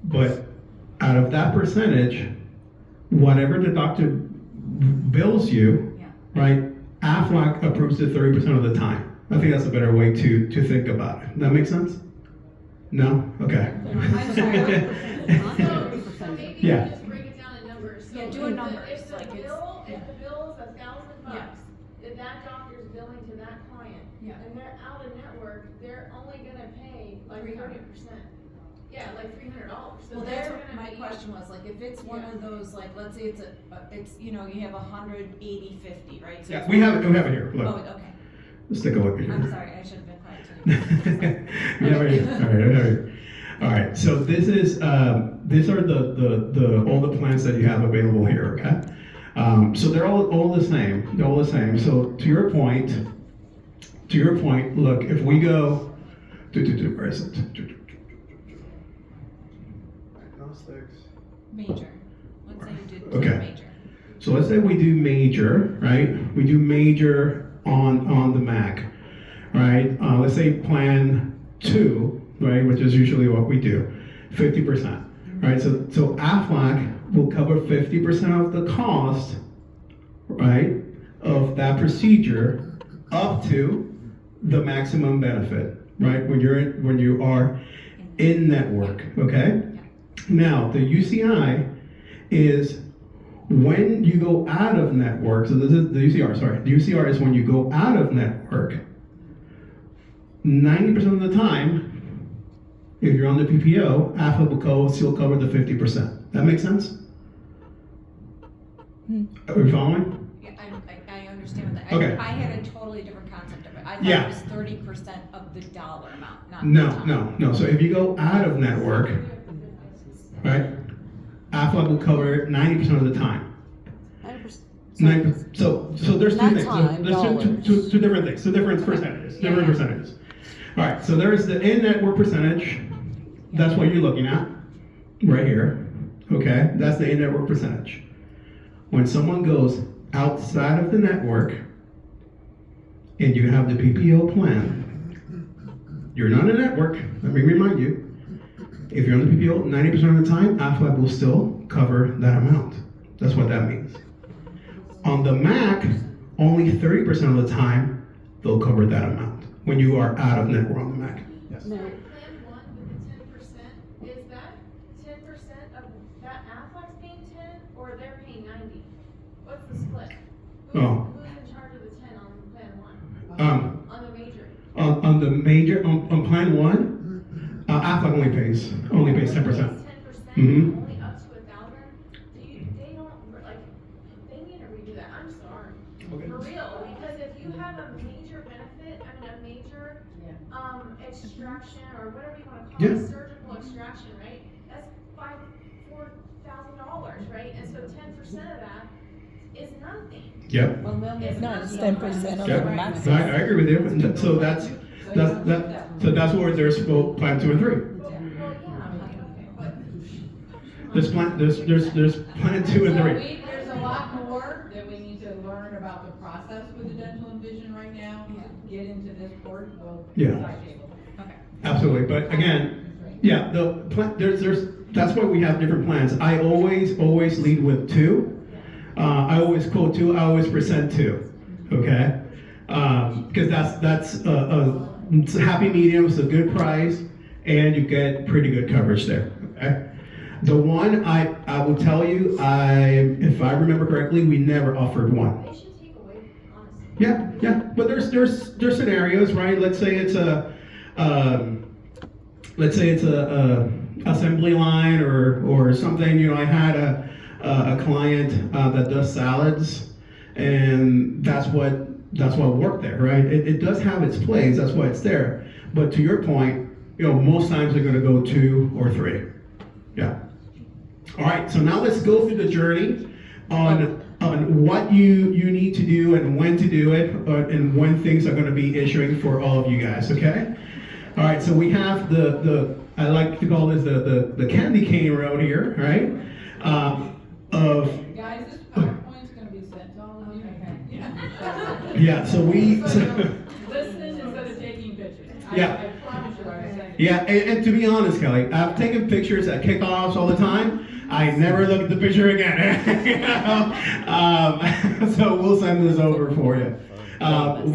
But out of that percentage, whatever the doctor bills you, right? Aflac approves it 30% of the time. I think that's a better way to think about it. That make sense? No? Okay. I'm sorry. So maybe Yeah. you just break it down in numbers. So Yeah, do a if number. If the Like it's- bill, yeah. if the bill is $1,000, Yeah. if that doctor's billing to that client, Yeah. and they're out of network, they're only gonna pay like 30%. Yeah, like $300. So Well, they're that's gonna what my be- question was, like, if it's one of those, like, let's say it's, you have 180, 50, right? So Yeah, it's we have it here. Oh, Look, okay. let's take a look at here. I'm sorry, I should have been quiet too. We have it here. All right, we have it here. All right. So this is these are the all the plans that you have available here. Okay. So they're all the same. They're all the same. So to your point, look, if we go where is it? Diagnostics. Major. Let's say you did Okay. major. So let's say we do major, right? We do major on the MAC, right? Let's say plan 2, right, which is usually what we do, 50%, right? So Aflac will cover 50% of the cost, right, of that procedure up to the maximum benefit, right? When you are in network, okay? Now the UCI is when you go out of network. So this is the UCR. Sorry, the UCR is when you go out of network. 90% of the time, if you're on the PPO, Aflac will still cover the 50%. That makes sense? Are we following? Yeah, I understand that. Okay. I had a totally different concept of it. I thought Yeah. it was 30% of the dollar amount, not the time. No. So if you go out of network, right, Aflac will cover 90% of the time. 90%. So there's two Not things. time, There's dollars. two different things. Two different percentages. Yeah, Different yeah. percentages. All right. So there's the in-network percentage. That's what you're looking at right here. Okay. That's the in-network percentage. When someone goes outside of the network and you have the PPO plan, you're not a network. Let me remind you. If you're on the PPO, 90% of the time, Aflac will still cover that amount. That's what that means. On the MAC, only 30% of the time, they'll cover that amount when you are out of network on the Mac. Yes. So plan one with the 10%, is that 10% of that Aflac's paying 10 or they're paying 90? What's the split? Oh. Who's in charge of the 10 on plan one? On the major? On the major, on plan one, Aflac only pays 10%. 10%, Mhm. only up to 1,000? They don't, like, they need to redo that, I'm sorry. Okay. For real, because if you have a major benefit, I mean, a major, extraction, or whatever you wanna call Yeah. it, surgical extraction, right? That's $4,000, right? And so 10% of that is nothing. Yep. It's No, nothing. it's 10% of Yeah. the max. I agree with you. And so that's where there's both plan 2 and 3. Well, yeah, okay, but. There's plan 2 and 3. There's a lot more that we need to learn about the process with the dental and vision right now. Get into this board, we'll Yeah. decide table. Okay. Absolutely. But again, yeah, the plan, there's that's why we have different plans. I always lead with 2. I always quote 2. I always present 2. Okay, because that's it's a happy medium. It's a good price, and you get pretty good coverage there. Okay. The one I will tell you, if I remember correctly, we never offered one. They should take away, honestly. Yeah. But there's scenarios, right? Let's say it's a assembly line or something. You know, I had a client that does salads, and that's what worked there, right? It does have its place. That's why it's there. But to your point, you know, most times they're going to go 2 or 3. Yeah. All right. So now let's go through the journey on what you need to do and when to do it, and when things are going to be issuing for all of you guys. Okay. All right. So we have the I like to call this the candy cane road here, right? Guys, this PowerPoint's gonna be sent to all of you. Okay. Yeah. So we. Listen instead of taking pictures. Yeah. I promise you, I was saying. Yeah, and to be honest, Kelly, I've taken pictures at kickoffs all the time. I never look at the picture again. You know? So we'll send this over for you.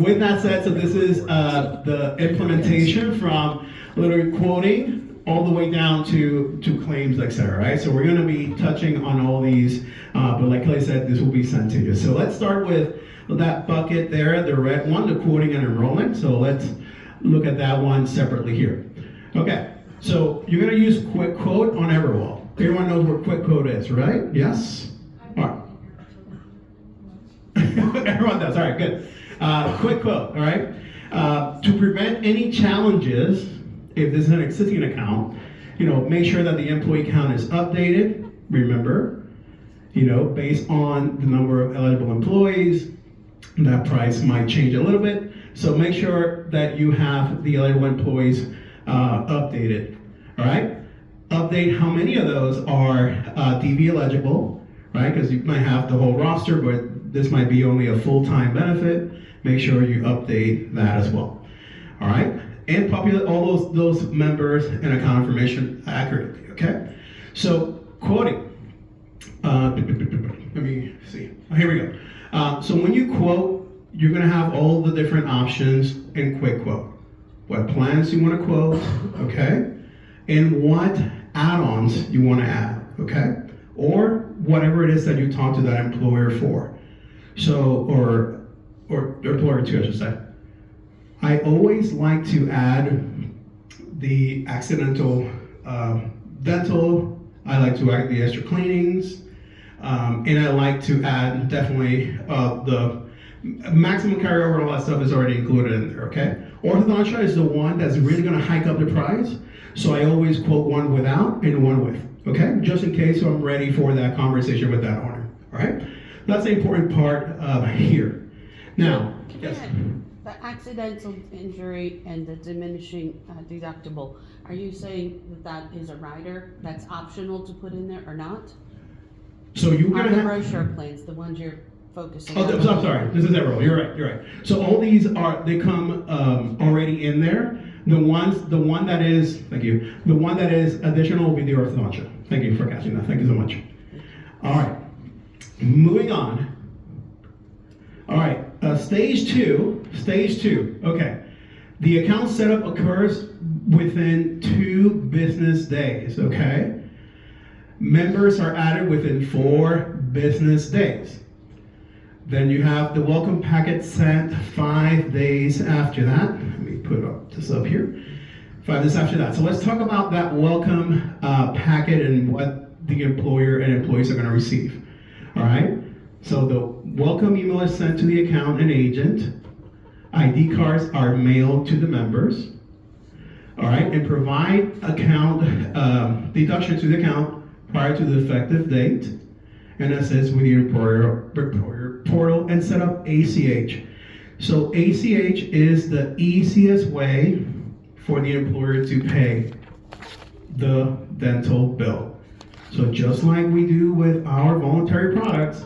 With that said, so this is the implementation from literally quoting all the way down to claims, etc. Right? So we're going to be touching on all these, but like Kelly said, this will be sent to you. So let's start with that bucket there, the red one, the quoting and enrollment. So let's look at that one separately here. Okay, so you're going to use Quick Quote on Everwall. Everyone knows what Quick Quote is, right? Yes? All right. Everyone does. All right, good. Quick Quote, all right? To prevent any challenges, if this is an existing account, you know, make sure that the employee count is updated. Remember, you know, based on the number of eligible employees, that price might change a little bit. So make sure that you have the eligible employees updated, all right? Update how many of those are DV eligible, right? Because you might have the whole roster, but this might be only a full-time benefit. Make sure you update that as well, all right? And populate all those members and account information accurately, okay? So quoting, let me see, here we go. So when you quote, you're gonna have all the different options in Quick Quote. What plans you wanna quote, okay? And what add-ons you wanna add, okay? Or whatever it is that you talk to that employer for. So, or employer too, I should say. I always like to add the accidental dental. I like to add the extra cleanings. And I like to add definitely the maximum carryover and all that stuff is already included in there, okay? Orthodontia is the one that's really gonna hike up the price. So I always quote one without and one with, okay? Just in case, so I'm ready for that conversation with that owner, all right? That's the important part here. Now, yes. The accidental injury and the diminishing deductible, are you saying that is a rider that's optional to put in there or not? So you're Or gonna the have. brochure plans, the ones you're focusing Oh, on? I'm sorry. This is Everall. You're right. So all these they come already in there. The one that is, thank you. The one that is additional will be the orthodontia. Thank you for catching that. Thank you so much. All right. Moving on. All right. Stage two, okay. The account setup occurs within 2 business days, okay? Members are added within 4 business days. Then you have the welcome packet sent 5 days after that. Let me put this up here. 5 days after that. So let's talk about that welcome packet and what the employer and employees are going to receive. All right? So the welcome email is sent to the account and agent. ID cards are mailed to the members. All right? And provide account deduction to the account prior to the effective date. And assist with the employer portal and set up ACH. So ACH is the easiest way for the employer to pay the dental bill. So just like we do with our voluntary products,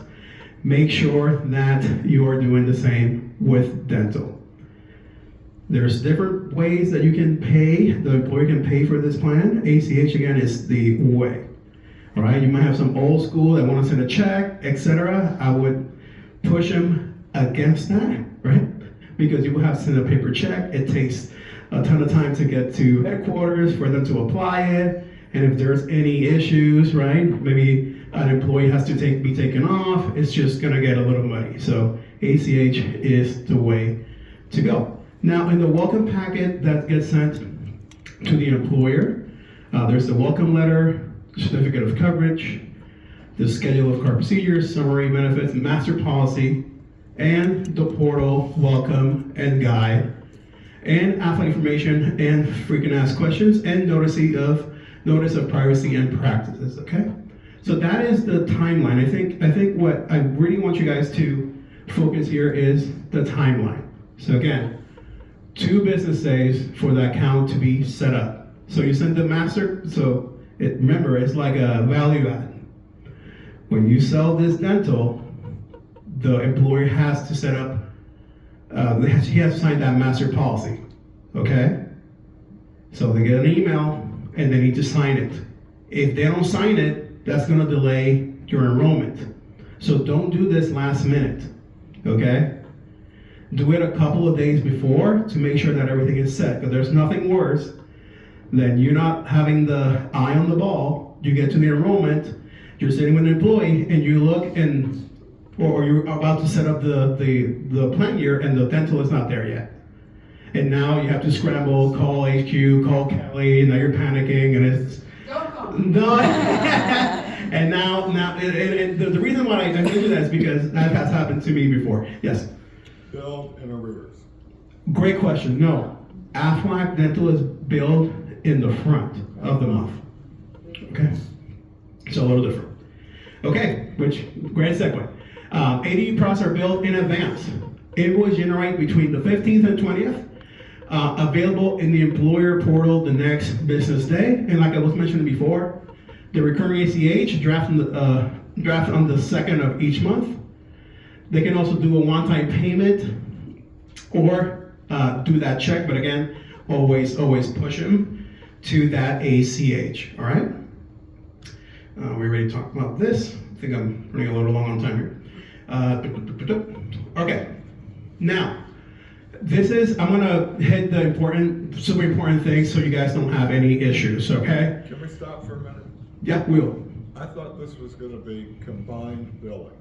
make sure that you are doing the same with dental. There's different ways that you can pay, the employer can pay for this plan. ACH again is the way. All right, you might have some old school that want to send a check, etc. I would push them against that, right? Because you will have to send a paper check. It takes a ton of time to get to headquarters for them to apply it. And if there's any issues, right, maybe an employee has to be taken off, it's just gonna get a little muddy. So ACH is the way to go. Now in the welcome packet that gets sent to the employer, there's the welcome letter, certificate of coverage, the schedule of car procedures, summary benefits, master policy, and the portal welcome and guide, and Aflac information and frequent asked questions, and notice of privacy and practices. Okay, so that is the timeline. I think what I really want you guys to focus here is the timeline. So again, 2 business days for the account to be set up. So you send the master. So remember, it's like a value add. When you sell this dental, the employer has to set up, he has to sign that master policy, okay? So they get an email and they need to sign it. If they don't sign it, that's gonna delay your enrollment. So don't do this last minute, okay? Do it a couple of days before to make sure that everything is set, because there's nothing worse than you not having the eye on the ball. You get to the enrollment, you're sitting with an employee, and you look and, or you're about to set up the plan year, and the dental is not there yet. And now you have to scramble, call HQ, call Kelly, and now you're panicking, and it's Don't call. no. And now, and the reason why I mention that is because that has happened to me before. Yes. Bill in arrears. Great question. No, Aflac Dental is billed in the front of the month. Okay, it's a little different. Okay, great segue. ADU products are billed in advance. Invoice generate between the 15th and 20th. Available in the employer portal the next business day. And like I was mentioning before, the recurring ACH draft on the 2nd of each month. They can also do a one-time payment or do that check, but again, always push them to that ACH, all right? We already talked about this. I think I'm running a little long on time here. Okay, now, I'm gonna hit the super important things so you guys don't have any issues, okay? Can we stop for a minute? Yeah, we will. I thought this was gonna be combined billing.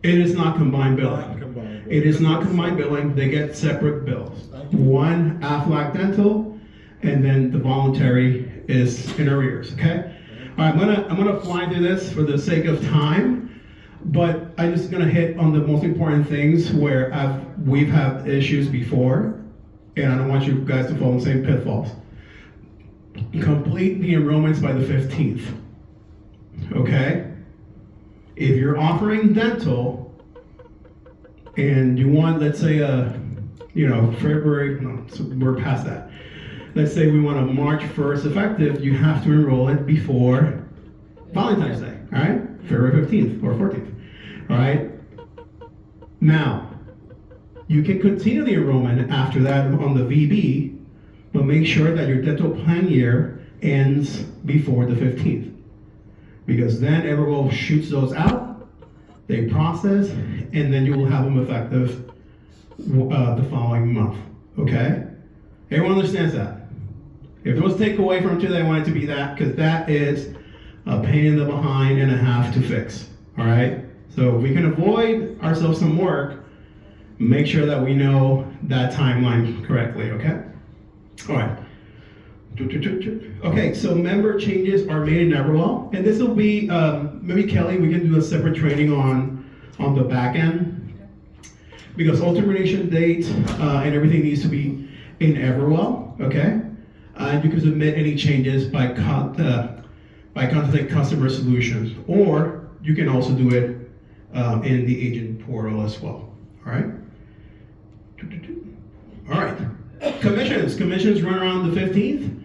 It is not combined billing. Not combined billing. It is not combined billing. They get separate bills. Thank you. One Aflac Dental, and then the voluntary is in arrears. Okay. All right. I'm gonna fly through this for the sake of time, but I'm just gonna hit on the most important things where we've had issues before, and I don't want you guys to fall in the same pitfalls. Complete the enrollments by the 15th. Okay. If you're offering dental and you want, let's say, February, no, so we're past that. Let's say we want a March 1st effective, you have to enroll it before Valentine's Day, all right? February 15th or 14th, all right? Now, you can continue the enrollment after that on the VB, but make sure that your dental plan year ends before the 15th. Because then everyone shoots those out, they process, and then you will have them effective the following month, okay? Everyone understands that? If there was take away from today, I want it to be that, because that is a pain in the behind and a half to fix, all right? So if we can avoid ourselves some work, make sure that we know that timeline correctly, okay? All right. Okay, so member changes are made in Everwell, and this will be, maybe Kelly, we can do a separate training on the back end, because all termination date and everything needs to be in Everwell, okay? And you can submit any changes by contacting customer solutions, or you can also do it in the agent portal as well, all right? All right, commissions run around the 15th.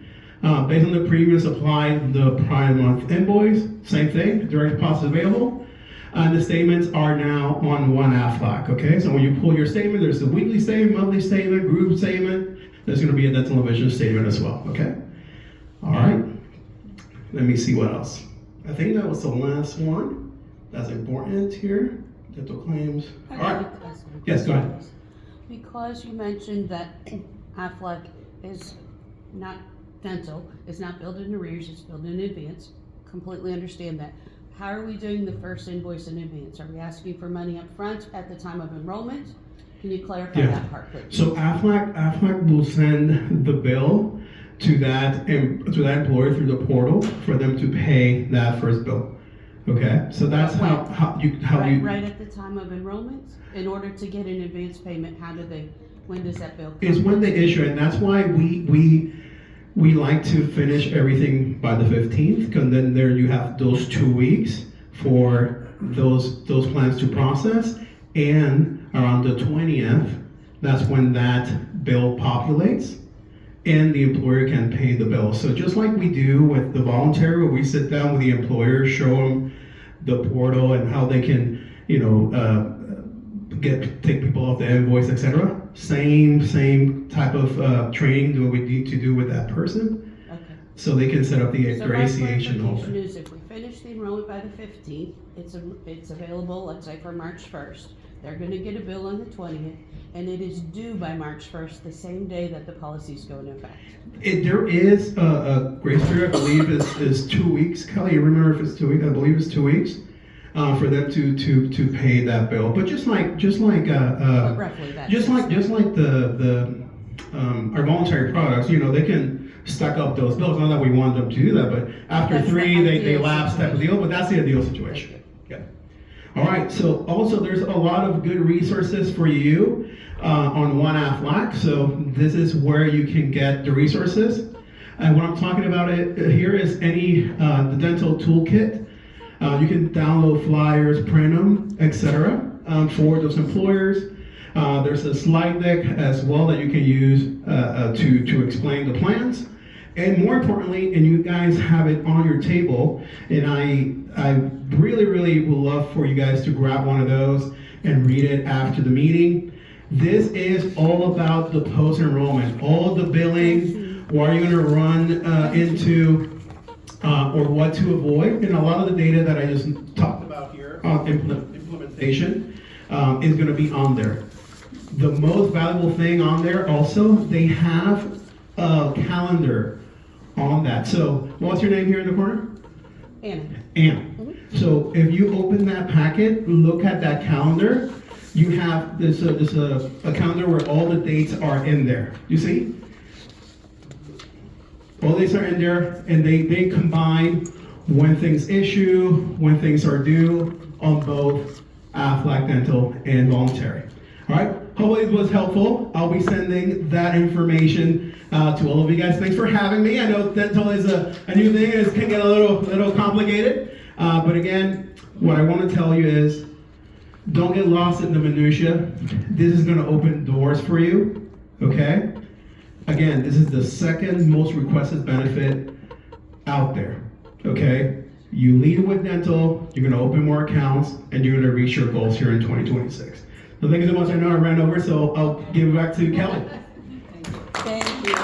Based on the premiums applied, the prior month invoice, same thing, direct deposit available. And the statements are now on one Aflac, okay? So when you pull your statement, there's the weekly statement, monthly statement, group statement. There's gonna be a dental and vision statement as well, okay? All right, let me see what else. I think that was the last one that's important here, dental claims. All right, yes, go ahead. Because you mentioned that Aflac is not dental, it's not billed in arrears, it's billed in advance. Completely understand that. How are we doing the first invoice in advance? Are we asking for money up front at the time of enrollment? Can you clarify that part, please? So Aflac will send the bill to that employer through the portal for them to pay that first bill. Okay, so that's how you right at the time of enrollment. In order to get an advance payment, when does that bill come? It's when they issue it, and that's why we like to finish everything by the 15th, because then there you have those 2 weeks for those plans to process, and around the 20th, that's when that bill populates, and the employer can pay the bill. So just like we do with the voluntary, where we sit down with the employer, show them the portal and how they can, take people off the invoice, etc. Same type of training that we need to do with that person, Okay. so they can set up the So my graciation clarification holder. is if we finish the enrollment by the 15th, it's available, let's say for March 1st. They're gonna get a bill on the 20th, and it is due by March 1st, the same day that the policies go into effect. There is a grace period, I believe is 2 weeks. Kelly, you remember if it's 2 weeks? I believe it's 2 weeks for them to pay that bill. But just like But roughly that. just like the our voluntary products, they can stack up those bills. Not that we want them to do that, but after That's the 3, they ideal lapse type of deal. But that's the ideal situation. Yeah. All right. So also, there's a lot of good resources for you on One Aflac. So this is where you can get the resources. And what I'm talking about here is the dental toolkit. You can download flyers, print them, etc. For those employers. There's a slide deck as well that you can use to explain the plans. And more importantly, and you guys have it on your table, and I really, really would love for you guys to grab one of those and read it after the meeting. This is all about the post-enrollment, all the billing, what are you gonna run into, or what to avoid, and a lot of the data that I just talked about here on implementation is gonna be on there. The most valuable thing on there also, they have a calendar on that. So what's your name here in the corner? Anna. Anna. So if you open that packet, look at that calendar, you have this a calendar where all the dates are in there. You see? All the dates are in there, and they combine when things issue, when things are due on both Aflac Dental and voluntary. All right? Hopefully it was helpful. I'll be sending that information to all of you guys. Thanks for having me. I know dental is a new thing, and it can get a little complicated. But again, what I want to tell you is, don't get lost in the minutia. This is going to open doors for you, okay? Again, this is the second most requested benefit out there, okay? You lead with dental, you're going to open more accounts, and you're going to reach your goals here in 2026. So thank you so much. I know I ran over, so I'll give it back to Kelly. Thank you.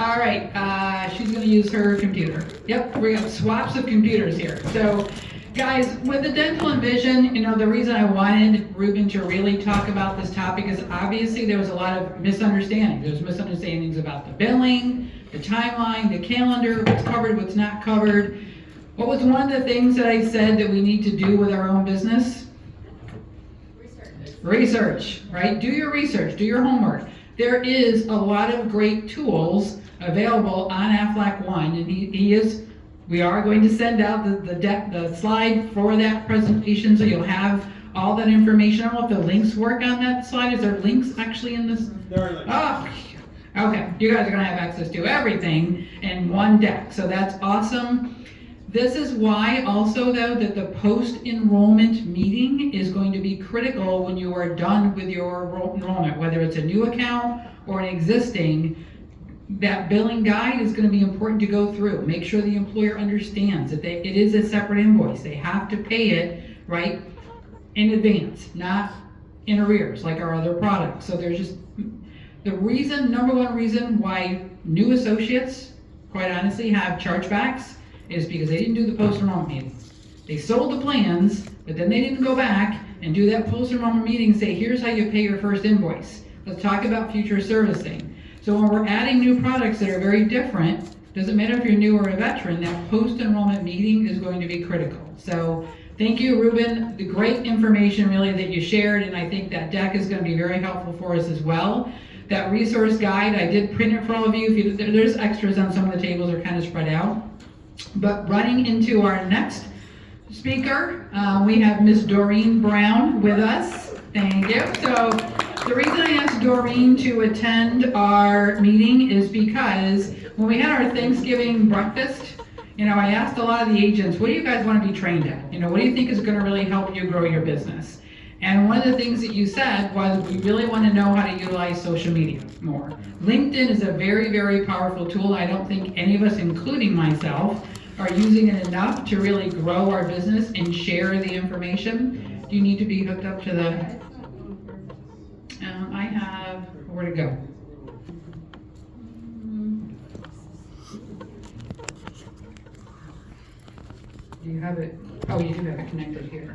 All right, she's gonna use her computer. Yep, we have swaps of computers here. So, guys, with the dental and vision, you know, the reason I wanted Ruben to really talk about this topic is obviously there was a lot of misunderstanding. There's misunderstandings about the billing, the timeline, the calendar, what's covered, what's not covered. What was one of the things that I said that we need to do with our own business? Research, right? Do your research, do your homework. There is a lot of great tools available on Aflac One, and we are going to send out the slide for that presentation, so you'll have all that information. I don't know if the links work on that slide. Is there links actually in this? There are links. Oh, okay. You guys are gonna have access to everything in one deck, so that's awesome. This is why also though that the post-enrollment meeting is going to be critical when you are done with your enrollment, whether it's a new account or an existing. That billing guide is going to be important to go through. Make sure the employer understands that it is a separate invoice. They have to pay it, right, in advance, not in arrears like our other products. So there's just the number one reason why new associates, quite honestly, have chargebacks is because they didn't do the post-enrollment meeting. They sold the plans, but then they didn't go back and do that post-enrollment meeting and say, here's how you pay your first invoice. Let's talk about future servicing. So when we're adding new products that are very different, doesn't matter if you're new or a veteran, that post-enrollment meeting is going to be critical. So thank you, Ruben. The great information really that you shared, and I think that deck is going to be very helpful for us as well. That resource guide, I did print it for all of you. There's extras on some of the tables, are kind of spread out. But running into our next speaker, we have Ms. Doreen Brown with us. Thank you. So the reason I asked Doreen to attend our meeting is because when we had our Thanksgiving breakfast, you know, I asked a lot of the agents, what do you guys want to be trained at? You know, what do you think is going to really help you grow your business? And one of the things that you said was we really want to know how to utilize social media more. LinkedIn is a very, very powerful tool. I don't think any of us, including myself, are using it enough to really grow our business and share the information. Do you need to be hooked up to the... I have... Where to go? Do you have it? Oh, you do have it connected here.